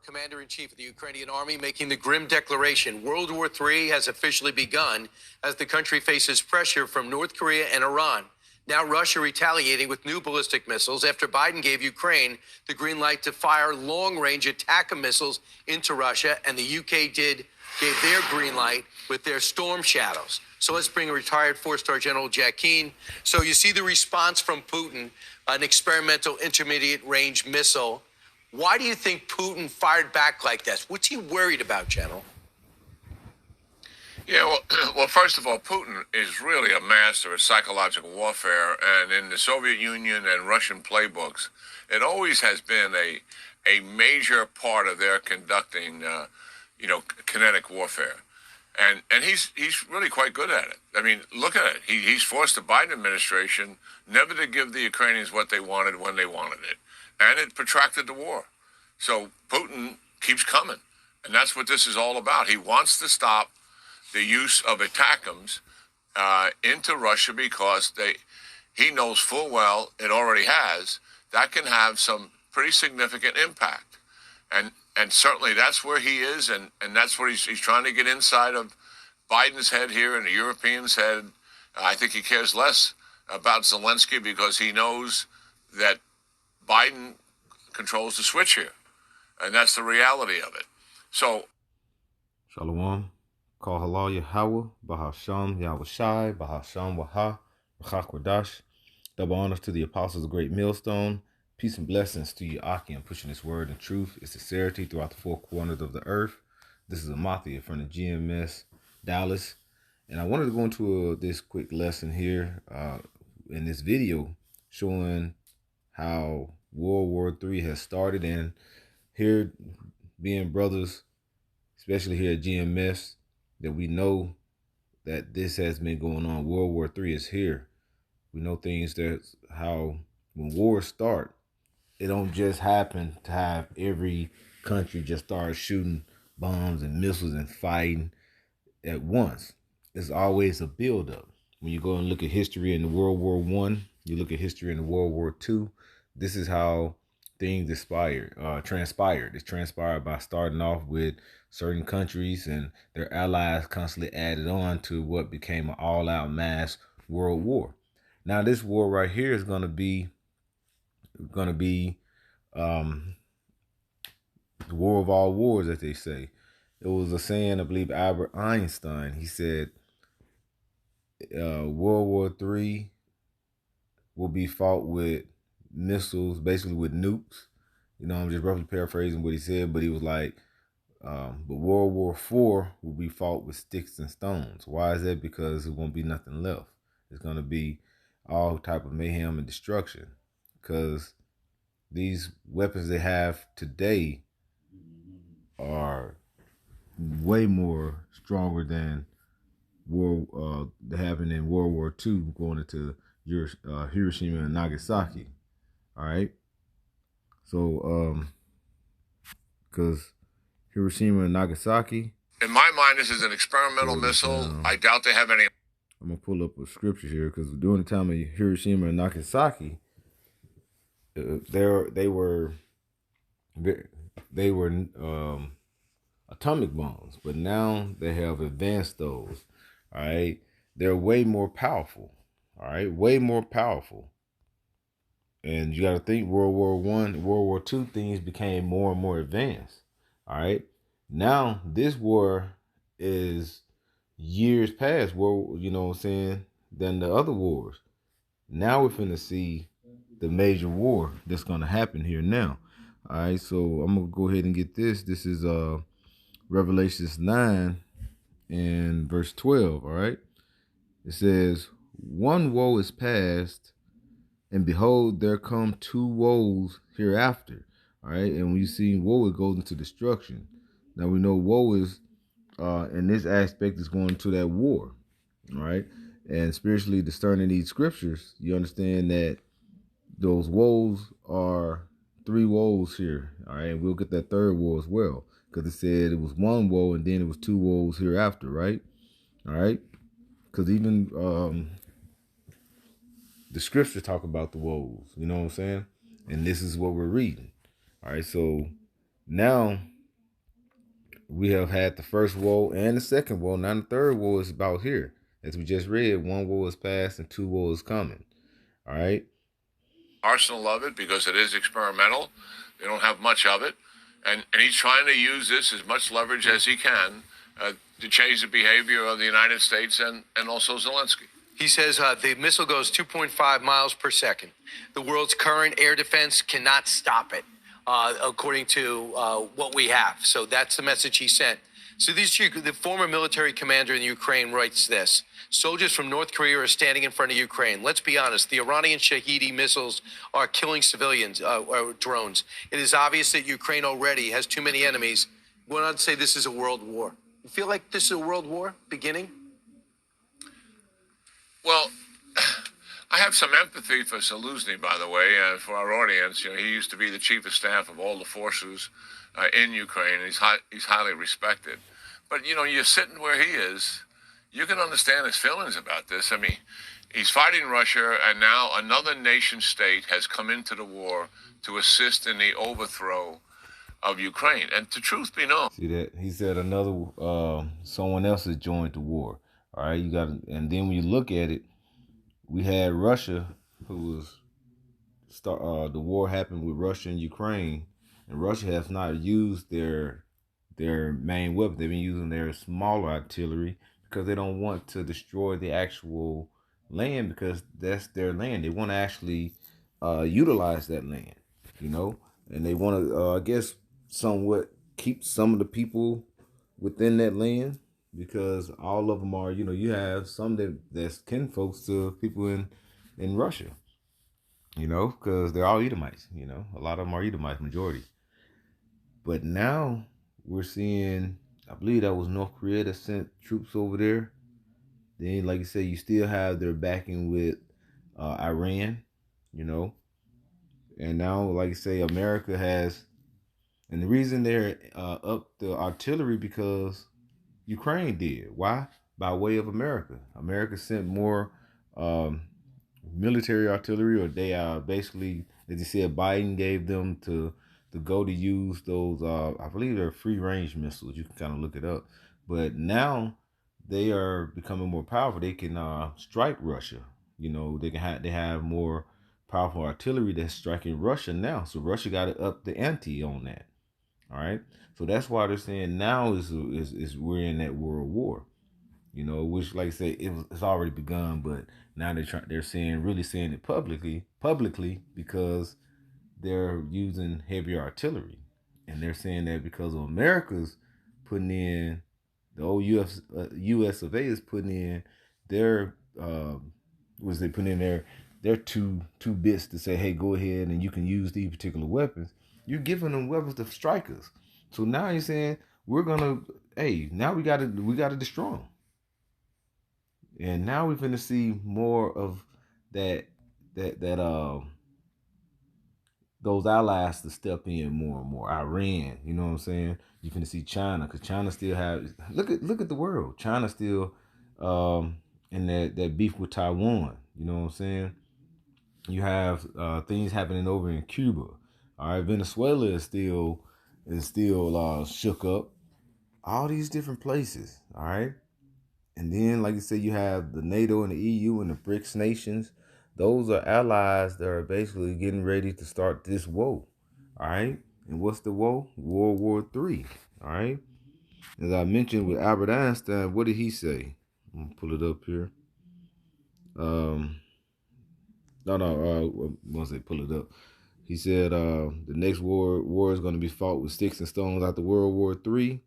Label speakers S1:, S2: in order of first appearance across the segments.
S1: Commander-in-Chief of the Ukrainian Army, making the grim declaration World War III has officially begun as the country faces pressure from North Korea and Iran. Now Russia retaliating with new ballistic missiles after Biden gave Ukraine the green light to fire long-range attack missiles into Russia, and the UK gave their green light with their Storm Shadows. So let's bring retired four-star General Jack Keane. So you see the response from Putin, an experimental intermediate-range missile. Why do you think Putin fired back like this? What's he worried about, General?
S2: Yeah, well, first of all, Putin is really a master of psychological warfare, and in the Soviet Union and Russian playbooks, it always has been a major part of their conducting, kinetic warfare, and he's really quite good at it. I mean, look at it. He's forced the Biden administration never to give the Ukrainians what they wanted when they wanted it, and it protracted the war. So Putin keeps coming, and that's what this is all about. He wants to stop the use of ATACMS into Russia because he knows full well it already has. That can have some pretty significant impact. And certainly that's where he is, and that's what he's trying to get inside of Biden's head here and the Europeans' head. I think he cares less about Zelensky because he knows that Biden controls the switch here, and that's the reality of it. So,
S3: Shalom. Call halal Yahweh, Bahasham Yahushai, Bahasham Waha, Bachakwadash. Double honors to the apostles of Great Millstone. Peace and blessings to you, Aki, and pushing this word and truth and sincerity throughout the four corners of the earth. This is Amathia from the GMS Dallas. And I wanted to go into this quick lesson here in this video showing how World War III has started. And here, being brothers, especially here at GMS, that we know that this has been going on. World War III is here. We know things that how when wars start, it don't just happen to have every country just start shooting bombs and missiles and fighting at once. It's always a buildup. When you go and look at history in the World War I, you look at history in the World War II, this is how things transpired. It's transpired by starting off with certain countries and their allies constantly added on to what became an all-out mass world war. Now this war right here is going to be the war of all wars, as they say. It was a saying, I believe, Albert Einstein. He said World War III will be fought with missiles, basically with nukes. You know, I'm just roughly paraphrasing what he said, but he was like, but World War IV will be fought with sticks and stones. Why is that? Because it won't be nothing left. It's going to be all type of mayhem and destruction. Because these weapons they have today are way more stronger than that happened in World War II, going into Hiroshima and Nagasaki. All right. So, because Hiroshima and Nagasaki.
S2: in my mind, this is an experimental missile. I doubt they have any.
S3: I'm going to pull up a scripture here because during the time of Hiroshima and Nagasaki, they were atomic bombs, but now they have advanced those. All right, they're way more powerful. All right, way more powerful. And you got to think World War I, World War II, things became more and more advanced. All right, now this war is years past war, you know what I'm saying, than the other wars. Now we're finna see the major war that's gonna happen here now. All right, so I'm gonna go ahead and get this. This is Revelations 9 and verse 12. All right, it says, "One woe is past, and behold, there come two woes hereafter." All right, and when you see woe, it goes into destruction. Now we know woe is in this aspect is going to that war. All right, and spiritually discerning these scriptures, you understand that those woes are three woes here. All right, and we'll get that third woe as well, because it said it was one woe and then it was two woes hereafter, right? All right, because even the scriptures talk about the woes, you know what I'm saying? And this is what we're reading. All right, so now we have had the first war and the second war. Now the third war is about here. As we just read, one war is past and two wars coming. All right.
S2: Arsenal of it because it is experimental. They don't have much of it. And he's trying to use this as much leverage as he can to change the behavior of the United States and also Zelensky.
S1: He says the missile goes 2.5 miles per second. The world's current air defense cannot stop it, according to what we have. So that's the message he sent. So the former military commander in Ukraine writes this. Soldiers from North Korea are standing in front of Ukraine. Let's be honest. The Iranian Shahidi missiles are killing civilians, drones. It is obvious that Ukraine already has too many enemies. Went on to say this is a world war. You feel like this is a world war beginning?
S2: Well, I have some empathy for Saluzny, by the way, for our audience. You know, he used to be the chief of staff of all the forces in Ukraine. He's highly respected. But, you know, you're sitting where he is, you can understand his feelings about this. I mean, he's fighting Russia, and now another nation state has come into the war to assist in the overthrow of Ukraine. And the truth be known.
S3: See that? He said someone else has joined the war. All right, and then when you look at it, we had Russia, who was the war happened with Russia and Ukraine, and Russia has not used their main weapon. They've been using their smaller artillery because they don't want to destroy the actual land because that's their land. They want to actually utilize that land, you know, and they want to, I guess, somewhat keep some of the people within that land. Because all of them are, you know, you have some that's kinfolks to people in Russia, you know, because they're all Edomites, you know, a lot of them are Edomites, majority. But now we're seeing, I believe that was North Korea that sent troops over there. Then, like you said, you still have their backing with Iran, you know, and now, like you say, America has, and the reason they're up the artillery because Ukraine did. Why? By way of America. America sent more military artillery, or they basically, as you said, Biden gave them to go to use those. I believe they're free range missiles. You can kind of look it up. But now they are becoming more powerful. They can strike Russia. You know, they have more powerful artillery that's striking Russia now. So Russia got to up the ante on that. All right. So that's why they're saying now is we're in that world war, you know, which, like I say, it's already begun, but now they're really saying it publicly because they're using heavy artillery, and they're saying that because of America's putting in the old U.S. of A. is putting in their they put in their two bits to say, hey, go ahead and you can use these particular weapons. You're giving them weapons to strikers. So now you're saying now we gotta destroy them. And now we're gonna see more of that those allies to step in more and more. Iran, you know what I'm saying? You're gonna see China, because China still have look at the world. China still in that beef with Taiwan. You know what I'm saying? You have things happening over in Cuba. All right, Venezuela is still shook up. All these different places. All right, and then like you said, you have the NATO and the EU and the BRICS nations. Those are allies that are basically getting ready to start this war. All right, and what's the war? World War III. All right, as I mentioned with Albert Einstein, what did he say? I'm gonna pull it up here. Once they pull it up. He said the next war is going to be fought with sticks and stones after World War III.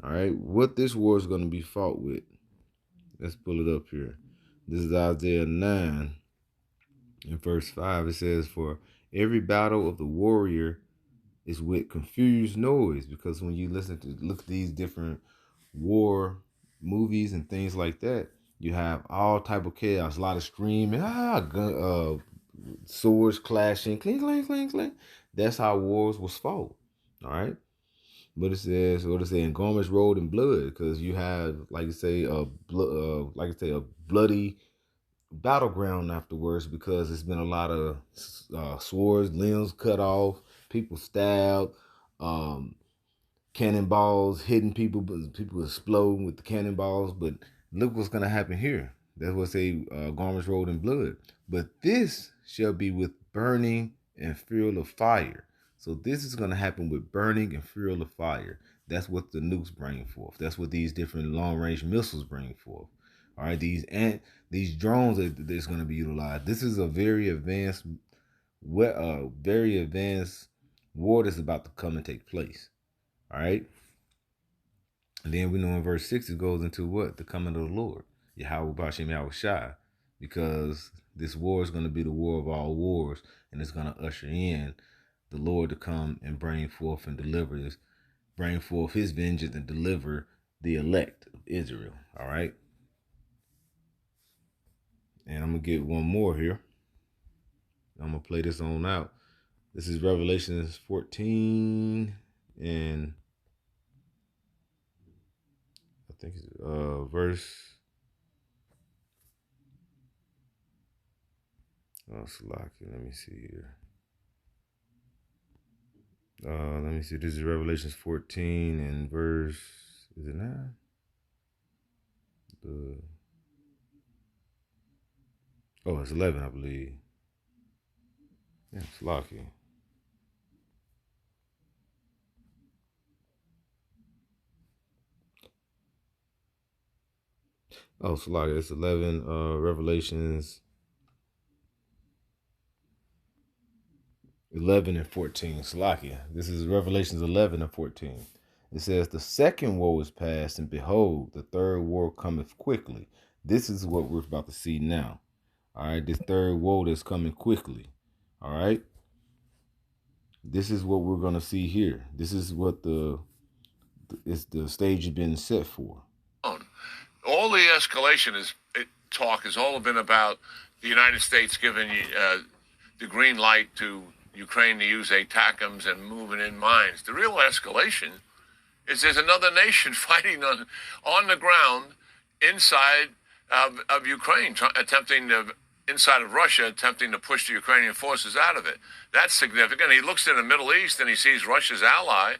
S3: All right, what this war is going to be fought with. Let's pull it up here. This is Isaiah 9 in verse 5. It says, for every battle of the warrior is with confused noise. Because when you look at these different war movies and things like that, you have all type of chaos, a lot of screaming, swords clashing, clink, clink, clink, clink. That's how wars was fought. All right. But it says, and garments rolled in blood, because you have, like you say, a bloody battleground afterwards, because it's been a lot of swords, limbs cut off, people stabbed, cannonballs hitting people, but people exploding with the cannonballs. But look what's going to happen here. That's what say garments rolled in blood. But this shall be with burning and fuel of fire. So this is going to happen with burning and fuel of fire. That's what the nukes bring forth. That's what these different long-range missiles bring forth. All right, these drones that's going to be utilized. This is a very advanced war that's about to come and take place. All right. And then we know in verse 6 it goes into what? The coming of the Lord. Yahweh Bashem Yahweh Shai. Because this war is going to be the war of all wars. And it's going to usher in the Lord to come and bring forth and deliver this. Bring forth his vengeance and deliver the elect of Israel. All right. And I'm going to get one more here. I'm going to play this on out. This is Revelation 14 and I think it's verse. Oh, Salaki. Let me see here. Let me see. This is Revelation 14 and verse. Is it 9? Oh, it's 11, I believe. Yeah, Salaki. Oh, Salaki. It's 11. Revelations 11 and 14. Salakia. This is Revelations 11 and 14. It says, the second woe is past, and behold, the third woe cometh quickly. This is what we're about to see now. All right, this third woe that's coming quickly. All right. This is what we're going to see here. This is what the stage has been set for.
S2: All the escalation talk has all been about the United States giving the green light to Ukraine to use ATACMS and moving in mines. The real escalation is there's another nation fighting on the ground inside of Ukraine, inside of Russia, attempting to push the Ukrainian forces out of it. That's significant. He looks in the Middle East and he sees Russia's ally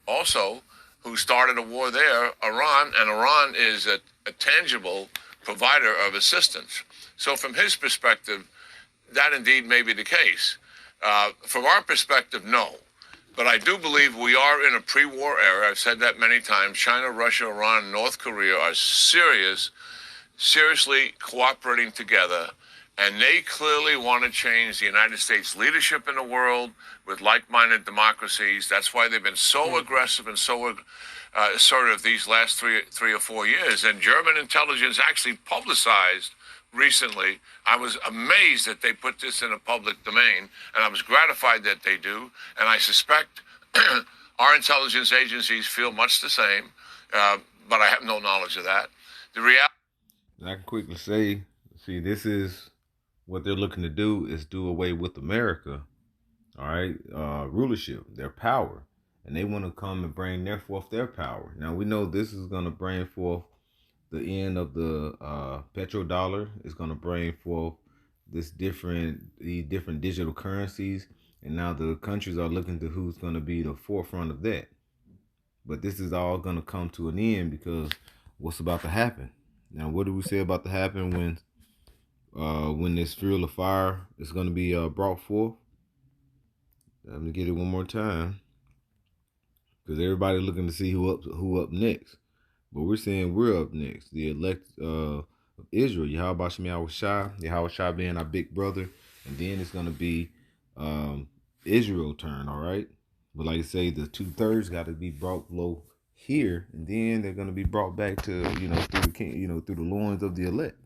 S2: also, who started a war there, Iran, and Iran is a tangible provider of assistance. So from his perspective, that indeed may be the case. From our perspective, no. But I do believe we are in a pre-war era. I've said that many times. China, Russia, Iran, North Korea are seriously cooperating together. And they clearly want to change the United States leadership in the world with like-minded democracies. That's why they've been so aggressive and so assertive these last three or 4 years. And German intelligence actually publicized recently. I was amazed that they put this in a public domain, and I was gratified that they do. And I suspect our intelligence agencies feel much the same, but I have no knowledge of that. The reality.
S3: I can quickly say, see, this is what they're looking to do is do away with America, all right, rulership, their power. And they want to come and bring forth their power. Now, we know this is going to bring forth the end of the petrodollar. It's going to bring forth these different digital currencies. And now the countries are looking to who's going to be the forefront of that. But this is all going to come to an end because what's about to happen? Now, what do we say about to happen when this fuel of fire is going to be brought forth? Let me get it one more time, because everybody looking to see who up next. But we're saying we're up next, the elect of Israel, Yahweh Bashem Yahweh Shai, Yahweh Shai being our big brother, and then it's going to be Israel turn, all right? But like I say, the 2/3 got to be brought low here, and then they're going to be brought back to through the king, through the loins of the elect.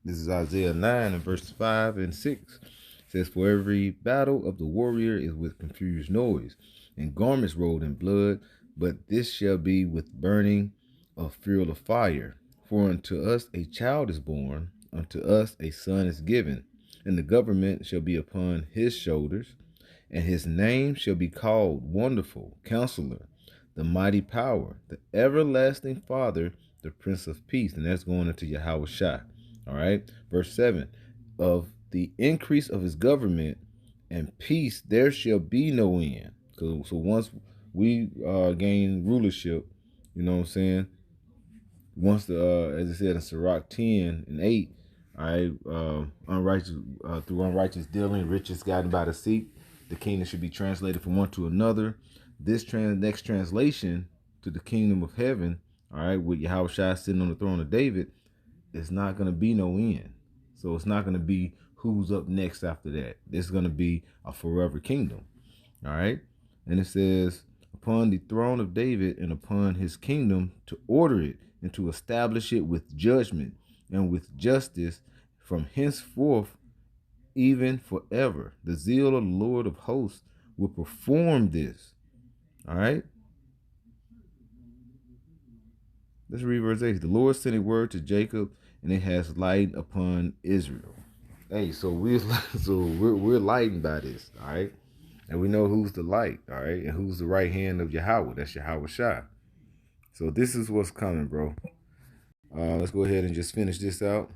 S3: This is Isaiah 9 and verse 5 and 6. It says, for every battle of the warrior is with confused noise, and garments rolled in blood, but this shall be with burning of fuel of fire. For unto us a child is born, unto us a son is given, and the government shall be upon his shoulders, and his name shall be called Wonderful, Counselor, the Mighty Power, the Everlasting Father, the Prince of Peace. And that's going into Yahweh Shai. All right. Verse 7, of the increase of his government and peace there shall be no end. So once we gain rulership, you know what I'm saying? Once as it said in Sirach 10:8, all right, unrighteous through unrighteous dealing, riches gotten by deceit, the kingdom should be translated from one to another. This next translation to the kingdom of heaven, all right, with Yahweh Shai sitting on the throne of David, it's not going to be no end. So it's not going to be who's up next after that. It's going to be a forever kingdom. All right. And it says, upon the throne of David and upon his kingdom, to order it and to establish it with judgment and with justice from henceforth, even forever. The zeal of the Lord of hosts will perform this. All right. Let's read verse 8. The Lord sent a word to Jacob, and it has light upon Israel. Hey, so we're lightened by this, all right? And we know who's the light, all right? And who's the right hand of Yahweh. That's Yahweh Shai. So this is what's coming, bro. Let's go ahead and just finish this out.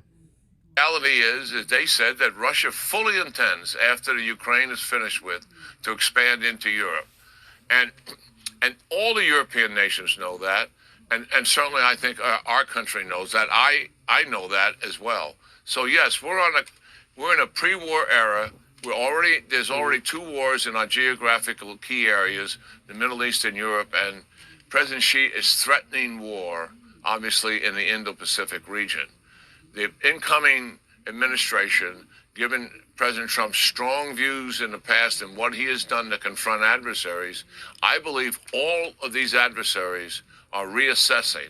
S2: Reality is they said that Russia fully intends, after the Ukraine is finished with, to expand into Europe. And all the European nations know that. And certainly I think our country knows that. I know that as well. So yes, we're in a pre-war era. There's already 2 wars in our geographical key areas, the Middle East and Europe, and President Xi is threatening war, obviously, in the Indo-Pacific region. The incoming administration, given President Trump's strong views in the past and what he has done to confront adversaries, I believe all of these adversaries are reassessing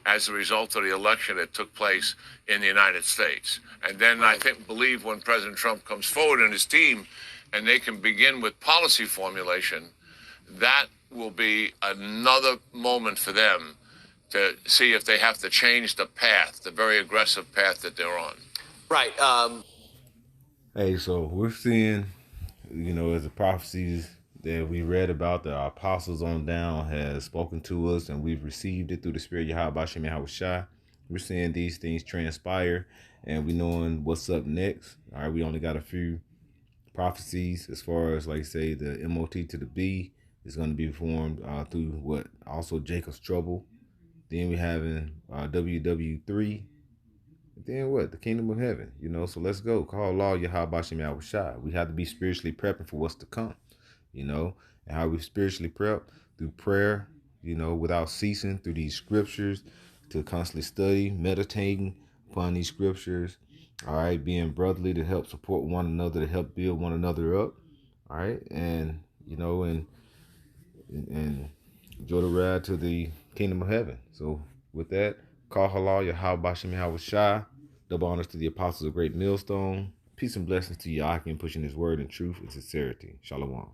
S2: as a result of the election that took place in the United States. And then I believe when President Trump comes forward and his team and they can begin with policy formulation, that will be another moment for them to see if they have to change the path, the very aggressive path that they're on.
S1: Right.
S3: Hey, so we're seeing, as the prophecies that we read about, that our apostles on down has spoken to us, and we've received it through the Spirit Yahweh Bashem Yahweh Shai. We're seeing these things transpire, and we knowing what's up next. All right, we only got a few prophecies as far as, like, say, the MOT to the B is going to be formed through also Jacob's trouble. Then we having WW3. Then the kingdom of heaven, so let's go. Call law Yahweh Bashem Yahweh Shai. We have to be spiritually prepping for what's to come, and how we spiritually prep through prayer, without ceasing, through these scriptures, to constantly study, meditating upon these scriptures, all right, being brotherly to help support one another, to help build one another up, all right, and enjoy the ride to the kingdom of heaven. So with that, call halal Yahweh Bashem Yahweh Shai. Double honors to the apostles of Great Millstone. Peace and blessings to Yakin pushing his word in truth and sincerity. Shalom.